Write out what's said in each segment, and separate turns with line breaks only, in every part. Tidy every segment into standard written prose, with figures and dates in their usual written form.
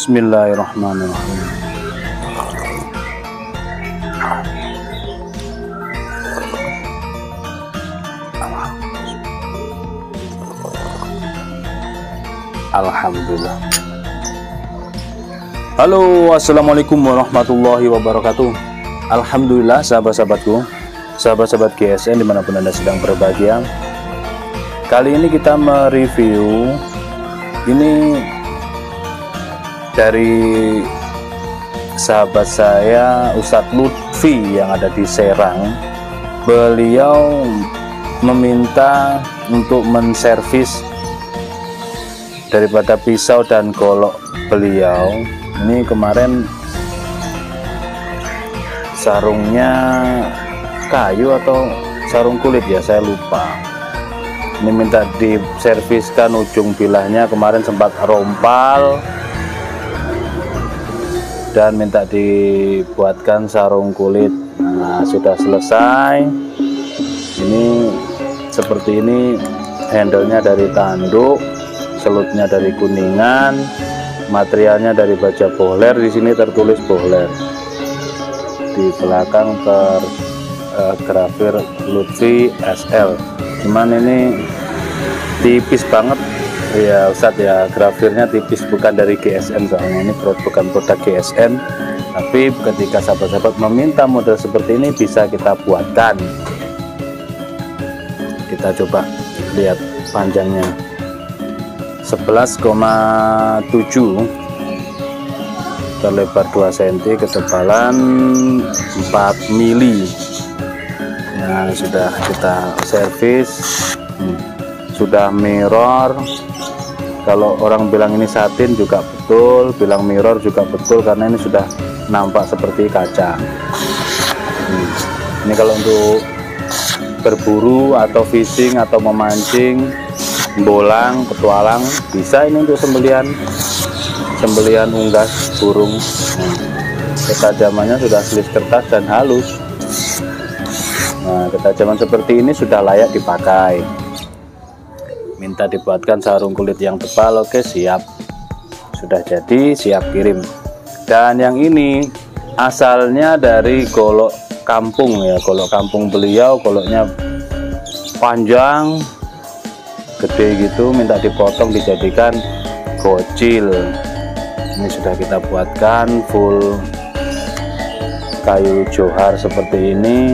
Bismillahirrahmanirrahim. Alhamdulillah. Halo, assalamualaikum warahmatullahi wabarakatuh. Alhamdulillah, sahabat-sahabatku, sahabat-sahabat GSN dimanapun Anda sedang berbahagia. Kali ini kita mereview ini dari sahabat saya Ustadz Lutfi yang ada di Serang. Beliau meminta untuk menservis daripada pisau dan golok beliau. Ini kemarin sarungnya kayu atau sarung kulit ya, saya lupa. Ini minta diserviskan ujung bilahnya, kemarin sempat rompal dan minta dibuatkan sarung kulit. Nah, sudah selesai. Ini seperti ini, handle-nya dari tanduk, selutnya dari kuningan, materialnya dari baja bohler. Di sini tertulis bohler, di belakang tergrafir Lutfi SL. Cuman ini tipis banget ya Ustadz ya, grafirnya tipis, bukan dari GSN soalnya ini bukan produk GSN, tapi ketika sahabat-sahabat meminta model seperti ini bisa kita buatkan. Kita coba lihat panjangnya 11,7, terlebar 2 cm, ketebalan 4 mili. Nah, sudah kita servis, sudah mirror. Kalau orang bilang ini satin juga betul, bilang mirror juga betul, karena ini sudah nampak seperti kaca. Ini kalau untuk berburu atau fishing atau memancing, bolang, petualang, bisa ini untuk sembelihan unggas burung. Ketajamannya sudah selis kertas dan halus. Nah, ketajaman seperti ini sudah layak dipakai. Minta dibuatkan sarung kulit yang tebal, oke siap, sudah jadi, siap kirim. Dan yang ini asalnya dari golok kampung ya, golok kampung beliau, goloknya panjang gede gitu, minta dipotong dijadikan gocil. Ini sudah kita buatkan full kayu johar seperti ini,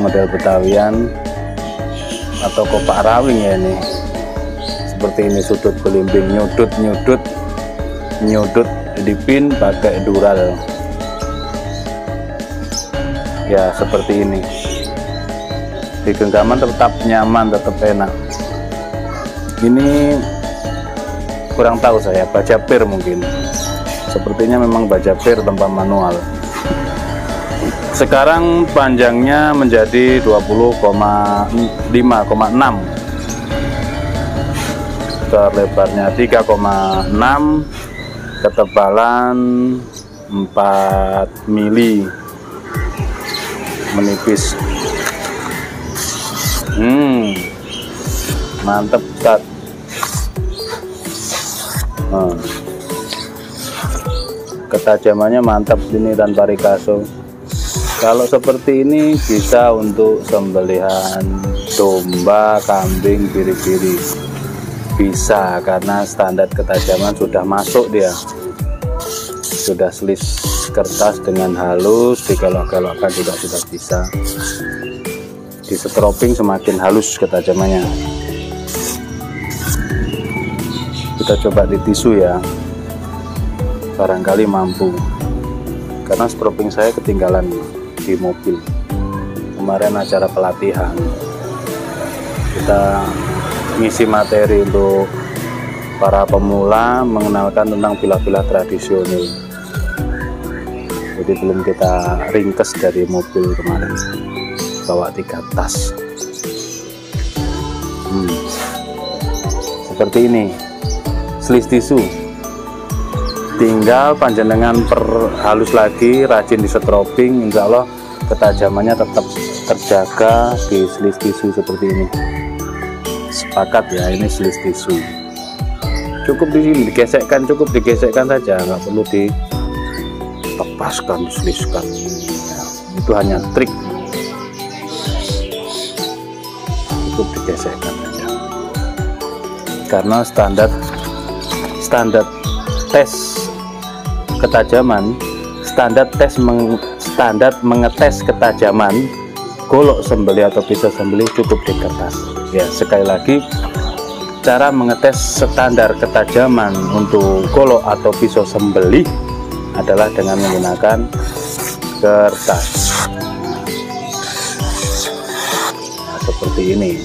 model Betawian atau kopak rawing ya. Ini seperti ini, sudut belimbing, nyudut dipin pakai dural ya, seperti ini. Di genggaman tetap nyaman, tetap enak. Ini kurang tahu saya, baja pir mungkin, sepertinya memang baja pir tanpa manual. Sekarang panjangnya menjadi 20,5,6, terlebarnya 3,6, ketebalan 4 mili, menipis. Mantep Ustadz. Ketajamannya mantap ini tanpa rikaso. Kalau seperti ini bisa untuk sembelihan domba, kambing, biri-biri, bisa, karena standar ketajaman sudah masuk, dia sudah selis kertas dengan halus, dikelok-kelokkan juga sudah bisa, di setroping semakin halus ketajamannya. Kita coba di tisu ya, barangkali mampu, karena setroping saya ketinggalan di mobil kemarin acara pelatihan. Kita ngisi materi untuk para pemula, mengenalkan tentang bilah-bilah tradisional, jadi belum kita ringkes dari mobil kemarin, bawa 3 tas. Seperti ini, selis tisu, tinggal panjenengan perhalus lagi, rajin di setroping, insya Allah ketajamannya tetap terjaga di selis tisu seperti ini. Sepakat ya, ini selis tisu. cukup di sini digesekkan, cukup digesekkan saja, nggak perlu ditebaskan, diseliskan. Ya, itu hanya trik, cukup digesekkan saja. Karena standar tes ketajaman, standar mengetes ketajaman golok sembelih atau pisau sembelih cukup di kertas. Ya, sekali lagi, cara mengetes standar ketajaman untuk golok atau pisau sembelih adalah dengan menggunakan kertas. Nah, seperti ini,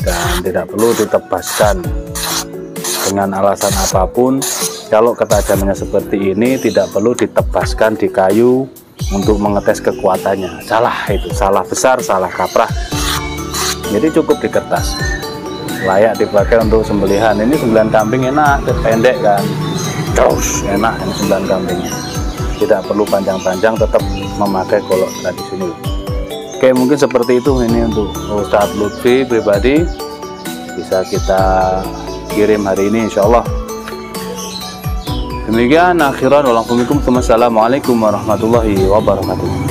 dan tidak perlu ditebaskan dengan alasan apapun. Kalau ketajamannya seperti ini, tidak perlu ditebaskan di kayu untuk mengetes kekuatannya. Salah, itu salah besar, salah kaprah. Jadi cukup di kertas, layak dipakai untuk sembelihan. Ini sembelihan kambing enak, pendek kan, terus enak ini sembelihan kambingnya, tidak perlu panjang-panjang, tetap memakai golok tradisional. Oke, mungkin seperti itu ini untuk Ustadz Lutfi pribadi, bisa kita kirim hari ini insyaallah. Demikian akhiran, wassalamualaikum warahmatullahi wabarakatuh.